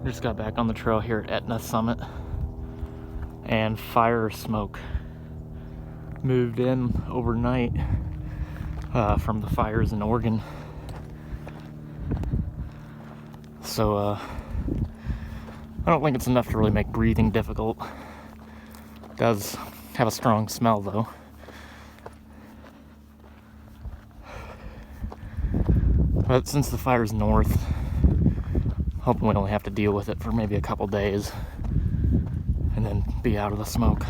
Just got back on the trail here at Etna Summit, and fire smoke moved in overnight from the fires in Oregon. So I don't think it's enough to really make breathing difficult. It does have a strong smell though. But since the fire's north, hoping we only have to deal with it for maybe a couple days and then be out of the smoke.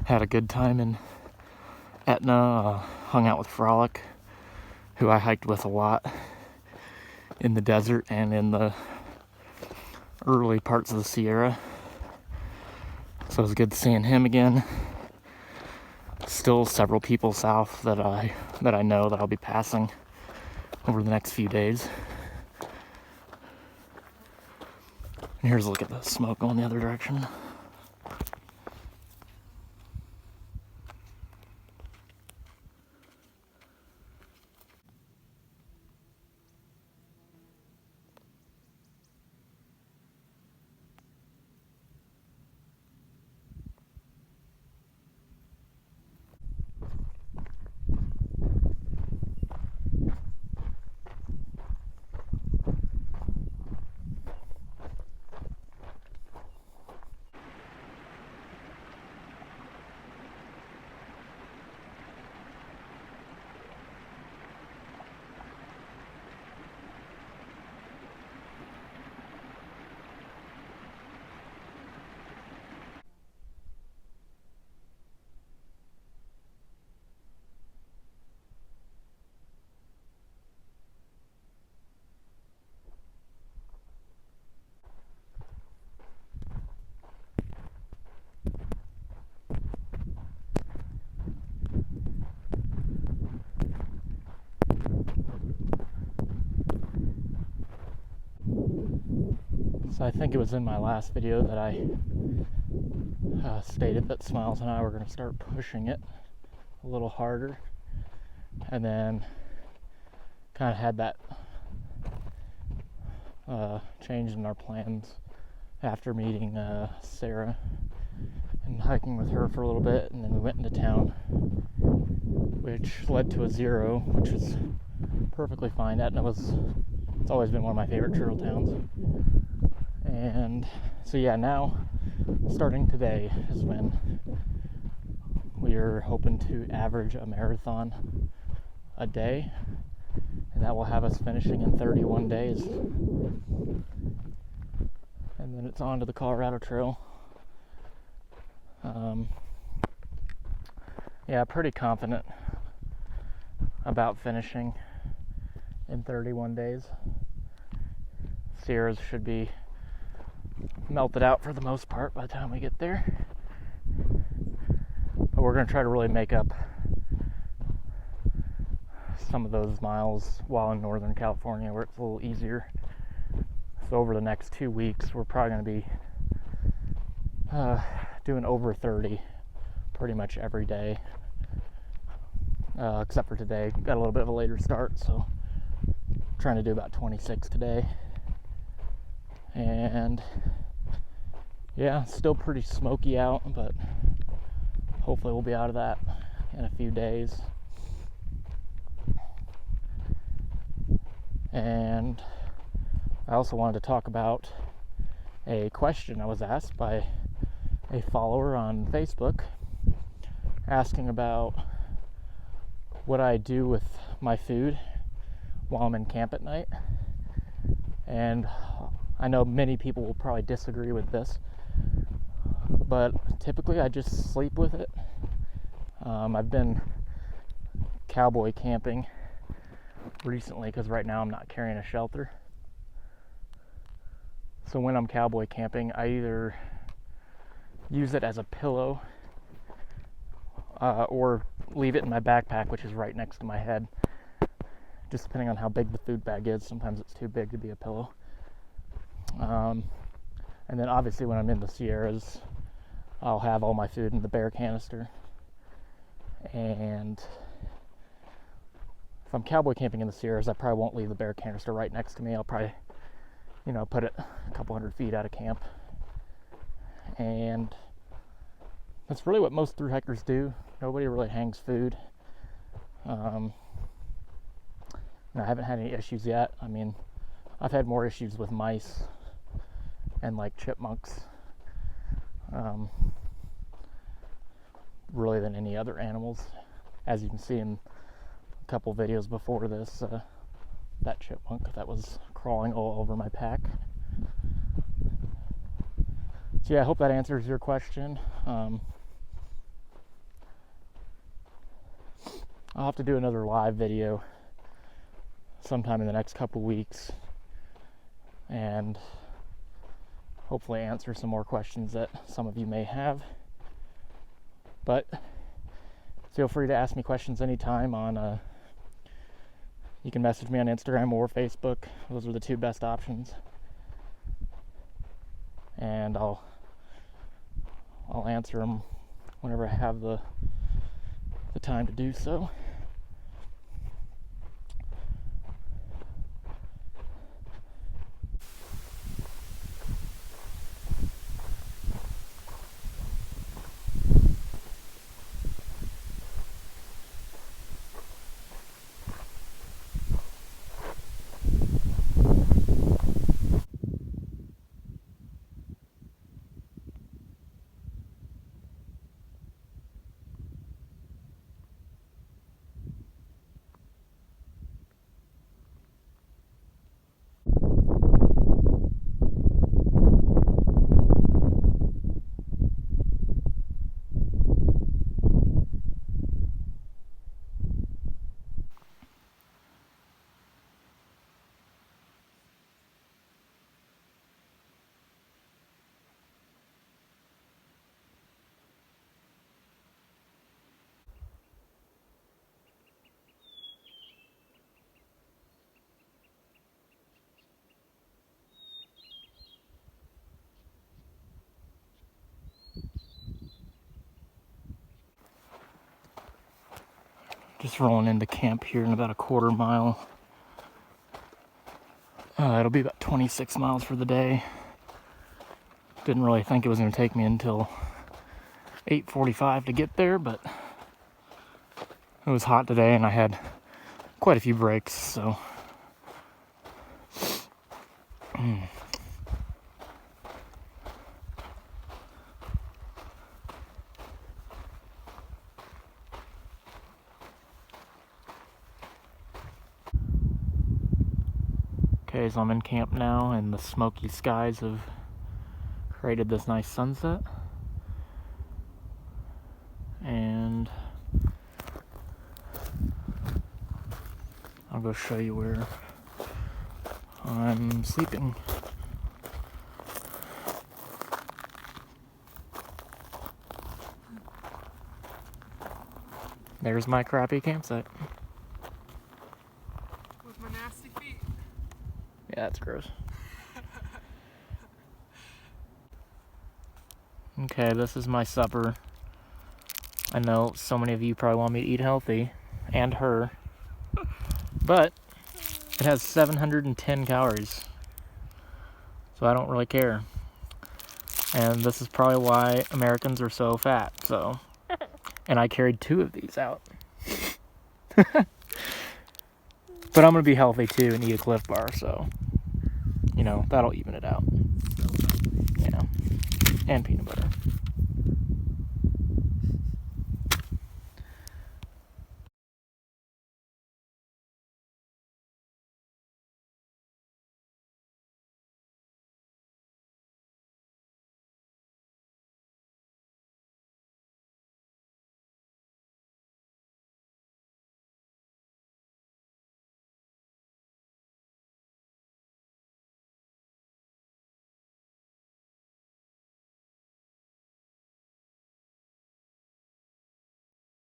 Had a good time in Etna, hung out with Frolic, who I hiked with a lot in the desert and in the early parts of the Sierra. So it was good seeing him again. Still several people south that I know that I'll be passing over the next few days. And here's a look at the smoke going the other direction. So I think it was in my last video that I stated that Smiles and I were going to start pushing it a little harder, and then kind of had that change in our plans after meeting Sarah and hiking with her for a little bit, and then we went into town, which led to a 0, which was perfectly fine. Etna it's always been one of my favorite trail towns. And so yeah, now starting today is when we are hoping to average a marathon a day, and that will have us finishing in 31 days. And then it's on to the Colorado Trail. Yeah, pretty confident about finishing in 31 days. Sierras should be melted out for the most part by the time we get there. But we're going to try to really make up some of those miles while in Northern California where it's a little easier. So over the next 2 weeks, we're probably going to be doing over 30 pretty much every day. Except for today. Got a little bit of a later start, so trying to do about 26 today. And yeah, still pretty smoky out, but hopefully we'll be out of that in a few days. And I also wanted to talk about a question I was asked by a follower on Facebook, asking about what I do with my food while I'm in camp at night. And I know many people will probably disagree with this, but typically I just sleep with it. I've been cowboy camping recently because right now I'm not carrying a shelter. So when I'm cowboy camping, I either use it as a pillow or leave it in my backpack, which is right next to my head. Just depending on how big the food bag is. Sometimes it's too big to be a pillow. And then obviously when I'm in the Sierras, I'll have all my food in the bear canister. And if I'm cowboy camping in the Sierras, I probably won't leave the bear canister right next to me. I'll probably, put it a couple 100 feet out of camp. And that's really what most thru hikers do. Nobody really hangs food. I haven't had any issues yet. I mean, I've had more issues with mice and like chipmunks, really than any other animals. As you can see in a couple videos before this, that chipmunk that was crawling all over my pack. So yeah, I hope that answers your question. I'll have to do another live video sometime in the next couple weeks and hopefully answer some more questions that some of you may have. But feel free to ask me questions anytime on you can message me on Instagram or Facebook. Those are the two best options. And I'll answer them whenever I have the time to do so. Just rolling into camp here in about a quarter mile. It'll be about 26 miles for the day. Didn't really think it was going to take me until 8:45 to get there, but it was hot today and I had quite a few breaks, so okay, so I'm in camp now and the smoky skies have created this nice sunset. And I'll go show you where I'm sleeping. There's my crappy campsite. With my nasty feet. Yeah, that's gross. Okay, this is my supper. I know so many of you probably want me to eat healthy, and her, but it has 710 calories, so I don't really care. And this is probably why Americans are so fat, so. And I carried 2 of these out. But I'm gonna be healthy too and eat a Cliff Bar, so, that'll even it out. Yeah, and peanut butter.